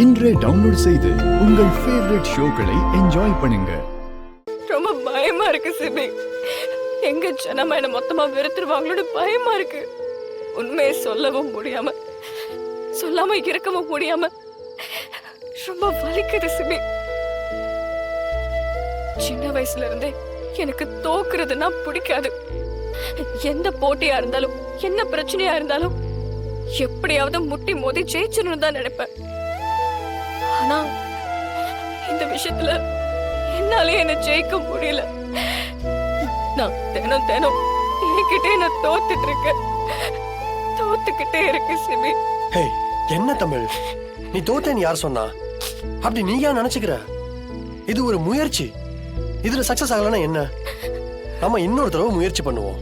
இன்றே டவுன்லோட் செய்து உங்கள் ஃபேவரட் ஷோக்களை என்ஜாய் பண்ணுங்க. ரொம்ப பயமா இருக்கு சிபி. எங்க ஜனமா என்ன மொத்தமா வெறுத்துருவாங்களோட பயமா இருக்கு. உண்மையை சொல்லவும் முடியாம சொல்லாம இருக்கவும் முடியாம ரொம்ப வலிக்குது சிபி. சின்ன வயசுல இருந்தே எனக்கு தோக்குறதுன்னா பிடிக்காது. எந்த போட்டியா இருந்தாலும் என்ன பிரச்சனையா இருந்தாலும் எப்படியாவது முட்டி மோதி ஜெயிச்சணும்னு தான் நினைப்பேன். ஆனா இந்த விஷயத்துல என்னாலே என்ன ஜெயிக்க முடியல. நான் தினம் தினம் என்கிட்டே நான் தோத்துக்கிட்டே இருக்கு சிபி. என்ன தமிழ், நீ தோத்தேன்னு யார் சொன்னா? அப்படி நீ ஏன் நினைச்சுக்கிற? இது ஒரு முயற்சி. இதுல சக்சஸ் ஆகலன்னா என்ன, நம்ம இன்னொரு தடவை முயற்சி பண்ணுவோம்.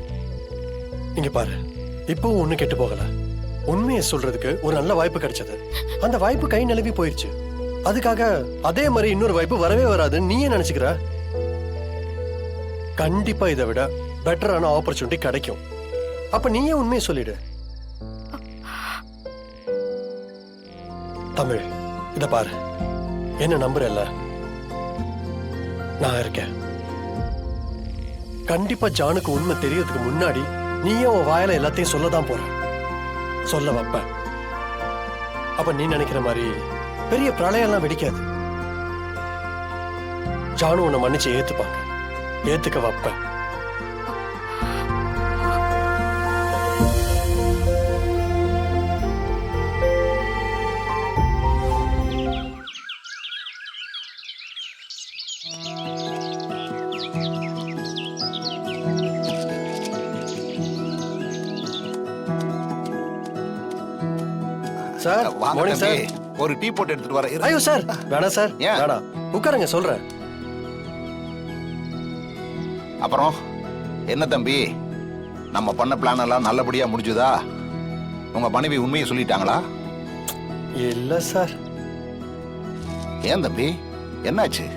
இங்க பாரு, இப்பவும் ஒண்ணு கெட்டு போகல. உண்மையை சொல்றதுக்கு ஒரு நல்ல வாய்ப்பு கிடைச்சது. அந்த வாய்ப்பு கை நழுவி போயிருச்சு. அதுக்காக அதே மாதிரி இன்னொரு வாய்ப்பு வரவே வராதுன்னு நீயே நினைச்சுக்கிற? கண்டிப்பா இதை விட பெட்டரான ஆப்பர்ச்சுனிட்டி கிடைக்கும். அப்ப நீயே உண்மையை சொல்லிடு. தமிழ், இத பாரு, என்ன நம்புறல்ல, நான் இருக்கேன். கண்டிப்பா ஜானுக்கு உண்மை தெரியறதுக்கு முன்னாடி நீயே உன் வாயில எல்லாத்தையும் சொல்லதான் போற. சொல்ல வைப்ப. அப்ப நீ நினைக்கிற மாதிரி பெரிய பிரளயம் எல்லாம் வெடிக்காது. ஜானு உன்னை மன்னிச்சு ஏத்துப்பாங்க. ஏத்துக்க வைப்ப. Sir, morning sir. ஒரு டீ போட்டு எடுத்துட்டு வர. ஐயோ சார், வேணாம் சார், வேணாம். உட்காருங்க, சொல்றேன். அப்புறம் என்ன தம்பி, நம்ம பண்ண பிளான் எல்லாம் நல்லபடியா முடிஞ்சுதா? உங்க மனைவி உண்மையை சொல்லிட்டாங்களா? இல்ல சார். ஏன் தம்பி, என்னாச்சு?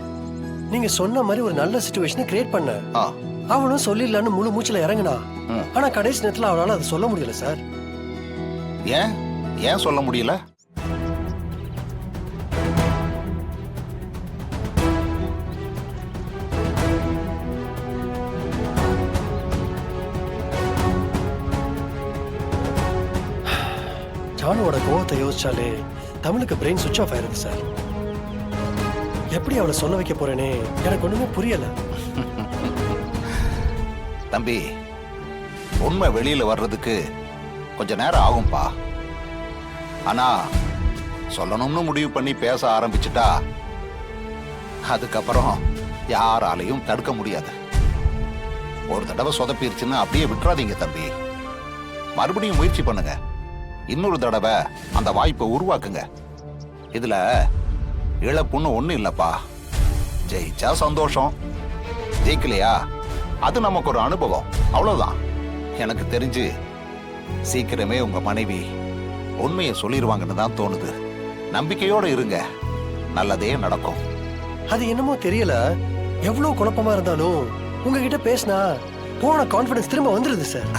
நீங்க சொன்ன மாதிரி ஒரு நல்ல சிச்சுவேஷனை கிரியேட் பண்ண. அவனும் சொல்லிடலான்னு முழு மூச்சுல இறங்கினா. ஆனா கடைசி நேரத்துல அவளால அதை சொல்ல முடியல சார். ஏன் ஏன் சொல்ல முடியல? ஜானுவோட கோவத்தை யோசிச்சாலே தமிழுக்கு பிரெயின் சுவிட்ச் ஆஃப் ஆயிருது சார். எப்படி அவளை சொல்ல வைக்க போறேனே எனக்கு ஒண்ணுமே புரியல. தம்பி, உண்மை வெளியில வர்றதுக்கு கொஞ்ச நேரம் ஆகும்பா. ஆனா சொல்லணும்னு முடிவு பண்ணி பேச ஆரம்பிச்சுட்டா அதுக்கப்புறம் யாராலையும் தடுக்க முடியாது. ஒரு தடவை சொதப்பிருச்சுன்னு அப்படியே விட்டுறாதீங்க தம்பி. மறுபடியும் முயற்சி பண்ணுங்க. இன்னொரு தடவை அந்த வாய்ப்பை உருவாக்குங்க. இதுல இழப்புன்னு ஒண்ணு இல்லப்பா. ஜெயிச்சா சந்தோஷம், ஜெயிக்கலையா அது நமக்கு ஒரு அனுபவம், அவ்வளவுதான். எனக்கு தெரிஞ்சு சீக்கிரமே உங்க மனைவி உண்மையை சொல்லிடுவாங்கன்னு தான் தோணுது. நம்பிக்கையோட இருங்க, நல்லதே நடக்கும். அது என்னமோ தெரியல, எவ்வளவு குழப்பமா இருந்தாலும் உங்ககிட்ட பேசினா போன கான்ஃபிடன்ஸ் திரும்ப வந்துருது சார்.